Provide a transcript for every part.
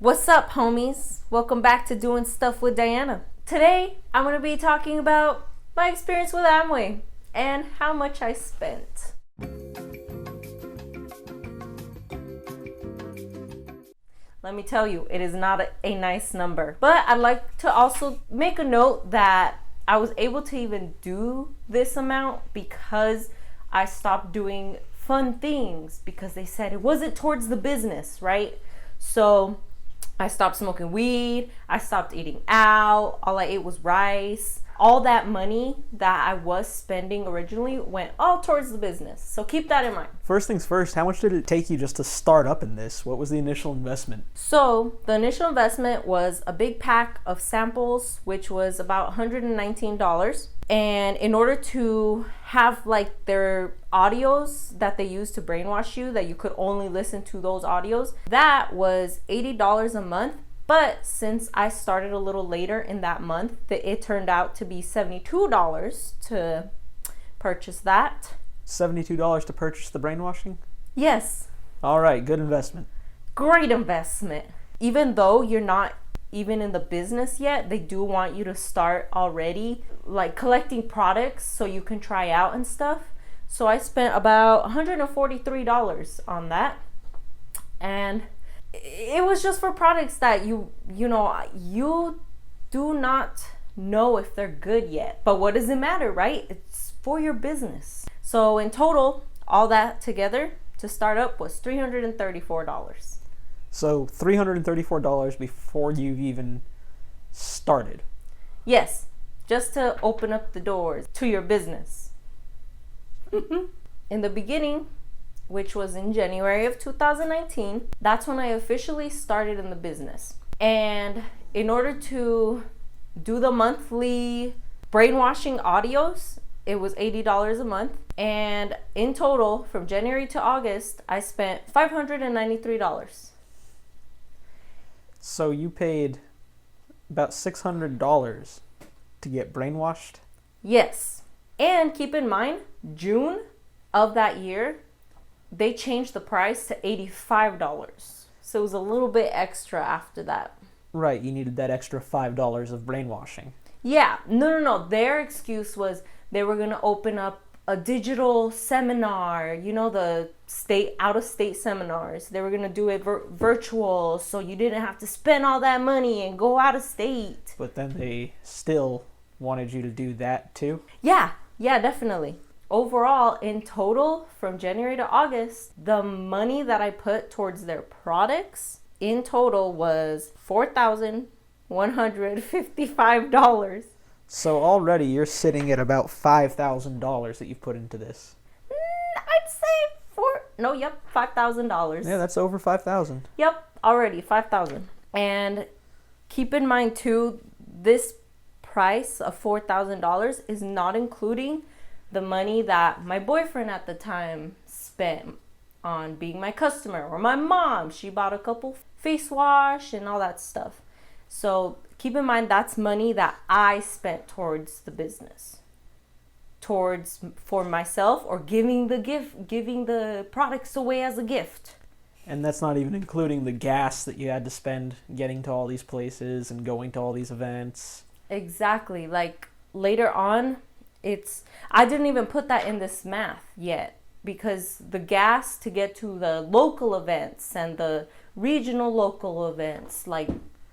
What's up, homies? Welcome back to Doing Stuff with Diana. Today, I'm going to be talking about my experience with Amway and how much I spent. Let me tell you, it is not a nice number. But I'd like to also make a note that I was able to even do this amount because I stopped doing fun things because they said it wasn't towards the business, right? So I stopped smoking weed, I stopped eating out, all I ate was rice. All that money that I was spending originally went all towards the business. So keep that in mind. First things first, how much did it take you just to start up in this? What was the initial investment? So the initial investment was a big pack of samples, which was about $119. And in order to have like their audios that they use to brainwash you, that you could only listen to those audios, that was $80 a month. But since I started a little later in that month, it turned out to be $72 to purchase that. $72 to purchase the brainwashing? Yes. All right, good investment. Great investment. Even though you're not even in the business yet, they do want you to start already like collecting products so you can try out and stuff. So I spent about $143 on that. And it was just for products that you do not know if they're good yet. But what does it matter, right? It's for your business. So in total, all that together to start up was $334. So $334 before you've even started. Yes, just to open up the doors to your business. In the beginning, which was in January of 2019, that's when I officially started in the business. And in order to do the monthly brainwashing audios, it was $80 a month. And in total, from January to August, I spent $593. So you paid about $600 to get brainwashed? Yes. And keep in mind, June of that year, they changed the price to $85. So it was a little bit extra after that. Right, you needed that extra $5 of brainwashing. Yeah, no. Their excuse was they were going to open up a digital seminar, the out-of-state seminars. They were going to do it virtual, so you didn't have to spend all that money and go out of state. But then they still wanted you to do that too? Yeah, definitely. Overall, in total, from January to August, the money that I put towards their products in total was $4,155. So already you're sitting at about $5,000 that you've put into this. I'd say $5,000. Yeah, that's over $5,000. Yep, already $5,000. And keep in mind too, this price of $4,000 is not including the money that my boyfriend at the time spent on being my customer, or my mom. She bought a couple face wash and all that stuff. So keep in mind that's money that I spent towards the business, for myself, or giving the products away as a gift. And that's not even including the gas that you had to spend getting to all these places and going to all these events. Exactly. Like later on, I didn't even put that in this math yet, because the gas to get to the local events and the regional local events, like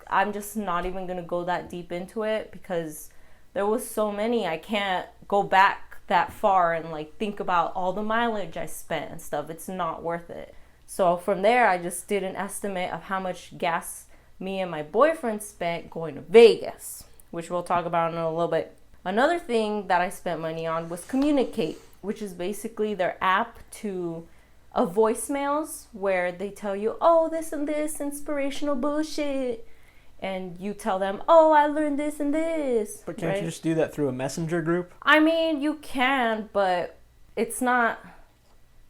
I'm just not even going to go that deep into it because there was so many. I can't go back that far and like think about all the mileage I spent and stuff. It's not worth it. So from there, I just did an estimate of how much gas me and my boyfriend spent going to Vegas, which we'll talk about in a little bit. Another thing that I spent money on was Communicate, which is basically their app of voicemails where they tell you, oh, this and this inspirational bullshit. And you tell them, oh, I learned this and this. But can't you just do that through a messenger group? I mean, you can, but it's not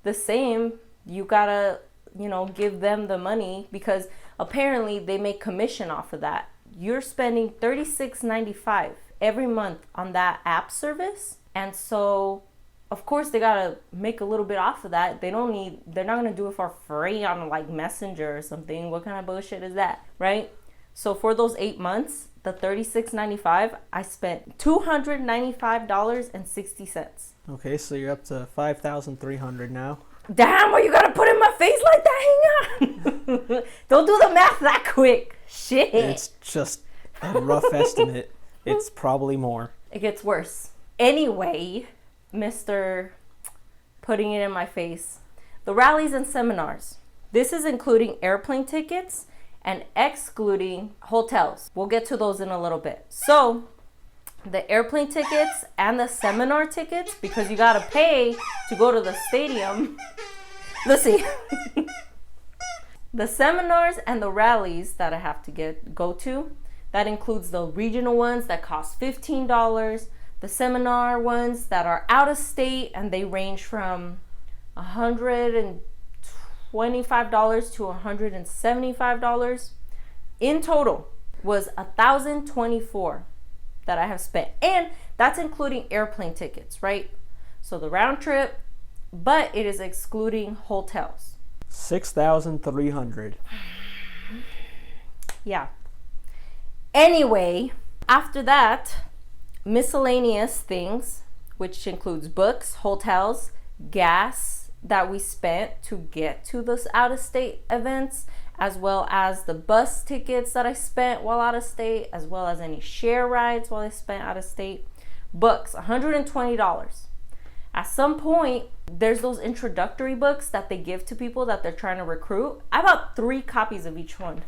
the same. You gotta, give them the money because apparently they make commission off of that. You're spending $36.95 every month on that app service. And so of course they gotta make a little bit off of that. They're not gonna do it for free on like Messenger or something. What kind of bullshit is that, right? So for those 8 months, the $36.95, I spent $295.60. Okay, so you're up to $5,300 now. Damn, what you gotta put in my face like that? Hang on. Don't do the math that quick. Shit. It's just a rough estimate. It's probably more. It gets worse. Anyway, Mr. Putting it in my face. The rallies and seminars. This is including airplane tickets and excluding hotels. We'll get to those in a little bit. So, the airplane tickets and the seminar tickets, because you gotta pay to go to the stadium. Let's see. The seminars and the rallies that I have to go to, that includes the regional ones that cost $15, the seminar ones that are out of state and they range from $125 to $175. In total was $1,024 that I have spent, and that's including airplane tickets, right? So the round trip, but it is excluding hotels. $6,300. Yeah. Anyway, after that, miscellaneous things, which includes books, hotels, gas that we spent to get to those out-of-state events, as well as the bus tickets that I spent while out of state, as well as any share rides while I spent out of state. Books, $120. At some point, there's those introductory books that they give to people that they're trying to recruit. I bought 3 copies of each one.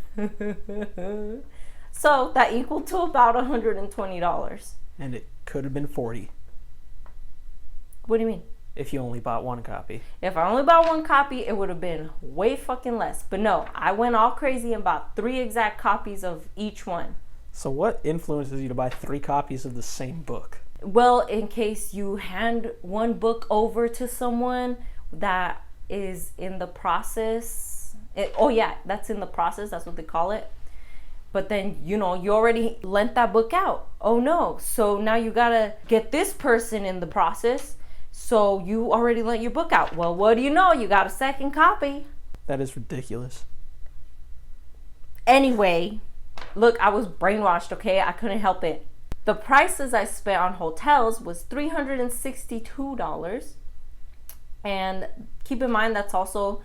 So that equaled to about $120. And it could have been $40. What do you mean? If you only bought 1 copy. If I only bought 1 copy, it would have been way fucking less. But no, I went all crazy and bought 3 exact copies of each one. So what influences you to buy 3 copies of the same book? Well, in case you hand one book over to someone that is in the process. That's in the process. That's what they call it. But then, you already lent that book out. Oh no. So now you gotta get this person in the process. So you already lent your book out. Well, what do you know? You got a second copy. That is ridiculous. Anyway, look, I was brainwashed, okay? I couldn't help it. The prices I spent on hotels was $362. And keep in mind, that's also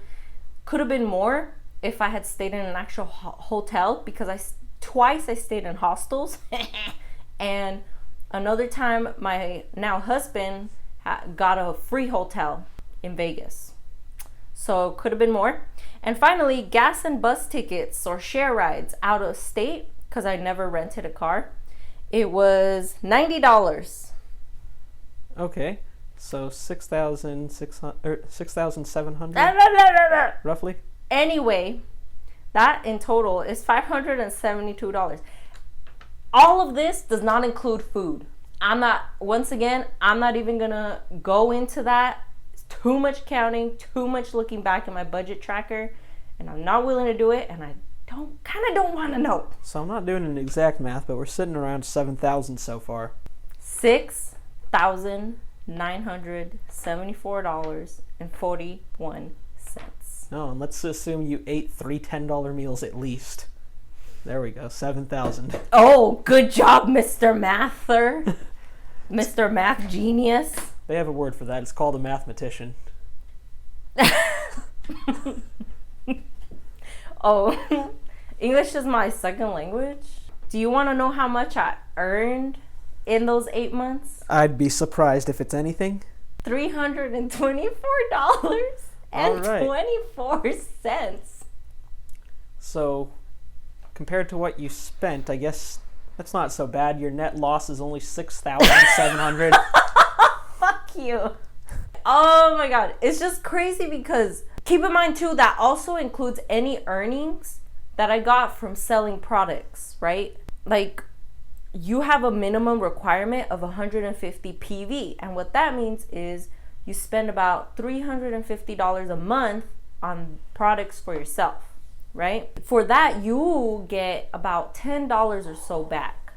could have been more if I had stayed in an actual hotel, because twice I stayed in hostels. And another time, my now husband got a free hotel in Vegas. So could have been more. And finally, gas and bus tickets or share rides out of state, because I never rented a car. It was $90. Okay, so $6,700 roughly. Anyway, that in total is $572. All of this does not include food. I'm not even gonna go into that. It's too much counting, too much looking back at my budget tracker, and I'm not willing to do it, and I don't want to know. So I'm not doing an exact math, but we're sitting around 7,000 so far. $6,974.41. No, and let's assume you ate 3 $10 meals at least. There we go, 7,000. Oh, good job, Mr. Mather. Mr. Math Genius. They have a word for that. It's called a mathematician. Oh, English is my second language. Do you want to know how much I earned in those 8 months? I'd be surprised if it's anything. $324.24. So, compared to what you spent, I guess that's not so bad. Your net loss is only $6,700. Fuck you. Oh my god. It's just crazy because keep in mind too, that also includes any earnings that I got from selling products, right? Like, you have a minimum requirement of 150 PV. And what that means is you spend about $350 a month on products for yourself, right? For that, you get about $10 or so back,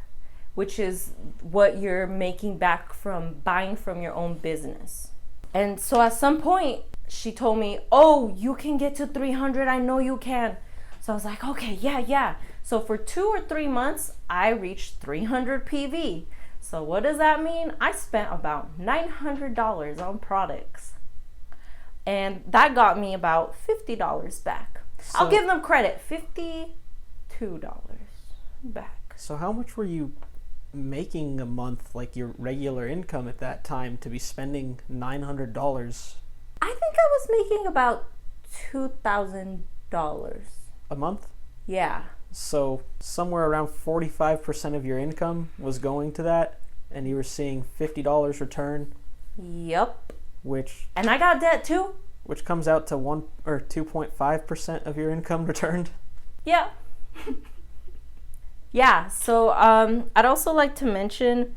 which is what you're making back from buying from your own business. And so at some point, she told me, oh, you can get to 300. I know you can. So I was like, okay, yeah. So for 2 or 3 months, I reached 300 PV. So what does that mean? I spent about $900 on products. And that got me about $50 back. So, I'll give them credit, $52 back. So how much were you making a month, like your regular income at that time, to be spending $900? I think I was making about $2,000 a month. Yeah. So somewhere around 45% of your income was going to that, and you were seeing $50 return. Yep. And I got debt too. Which comes out to 1 or 2.5% of your income returned. Yeah. Yeah. So I'd also like to mention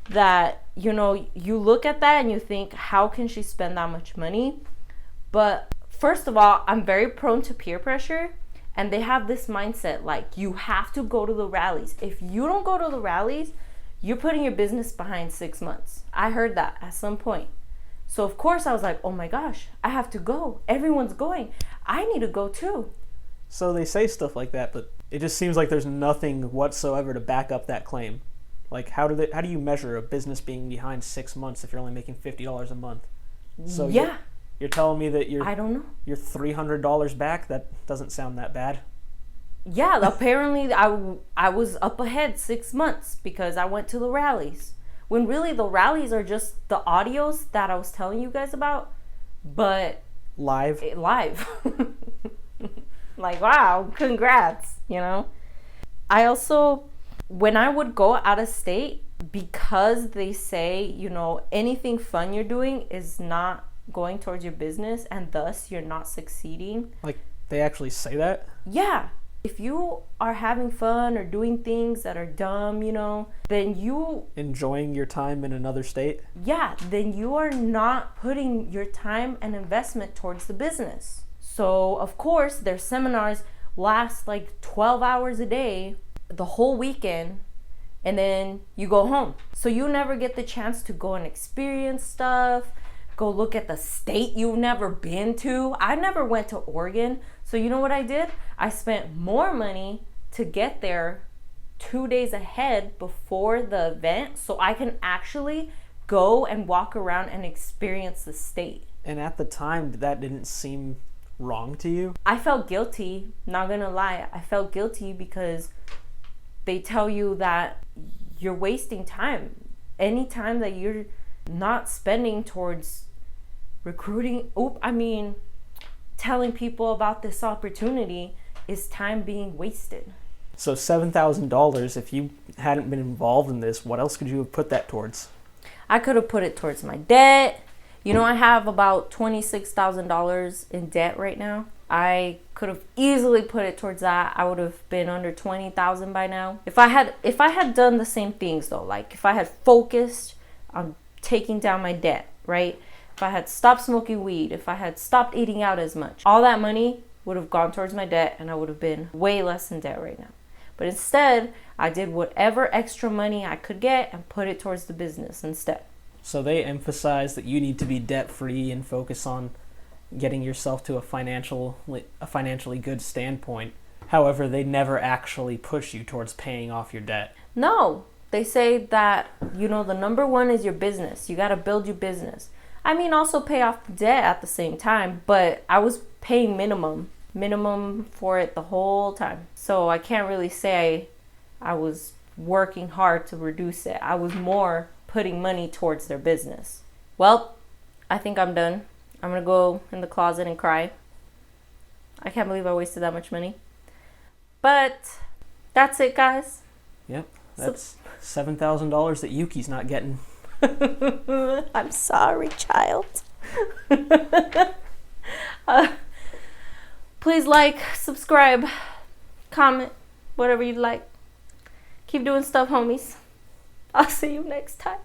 that, you know, you look at that and you think, how can she spend that much money? But first of all, I'm very prone to peer pressure, and they have this mindset like you have to go to the rallies. If you don't go to the rallies, you're putting your business behind 6 months. I heard that at some point. So of course I was like, oh my gosh, I have to go. Everyone's going. I need to go too. So they say stuff like that, but it just seems like there's nothing whatsoever to back up that claim. Like, how do you measure a business being behind 6 months if you're only making $50 a month? So yeah, you're telling me that I don't know. You're $300 back? That doesn't sound that bad. Yeah, apparently I was up ahead 6 months because I went to the rallies. When really the rallies are just the audios that I was telling you guys about, but live. Like, wow, congrats, you know. I also, when I would go out of state, because they say, you know, anything fun you're doing is not going towards your business, and thus you're not succeeding. Like, they actually say that? Yeah. If you are having fun or doing things that are dumb, you know, then you... enjoying your time in another state? Yeah, then you are not putting your time and investment towards the business. So, of course, their seminars last like 12 hours a day, the whole weekend, and then you go home. So you never get the chance to go and experience stuff, go look at the state you've never been to. I never went to Oregon. So you know what I did? I spent more money to get there 2 days ahead before the event so I can actually go and walk around and experience the state. And at the time, that didn't seem wrong to you? I felt guilty, not gonna lie. I felt guilty because they tell you that you're wasting time. Any time that you're not spending towards recruiting, telling people about this opportunity is time being wasted. So $7,000, if you hadn't been involved in this, what else could you have put that towards? I could have put it towards my debt. You know, I have about $26,000 in debt right now. I could have easily put it towards that. I would have been under 20,000 by now. If I had done the same things though, like if I had focused on taking down my debt, right? If I had stopped smoking weed, if I had stopped eating out as much, all that money would have gone towards my debt and I would have been way less in debt right now. But instead, I did whatever extra money I could get and put it towards the business instead. So they emphasize that you need to be debt-free and focus on getting yourself to a financially good standpoint. However, they never actually push you towards paying off your debt. No, they say that, you know, the number one is your business. You got to build your business. I mean, also pay off the debt at the same time, but I was paying minimum for it the whole time. So I can't really say I was working hard to reduce it. I was more putting money towards their business. Well, I think I'm done. I'm gonna go in the closet and cry. I can't believe I wasted that much money. But that's it, guys. Yep, that's $7,000 that Yuki's not getting. I'm sorry, child. Please like, subscribe, comment, whatever you'd like. Keep doing stuff, homies. I'll see you next time.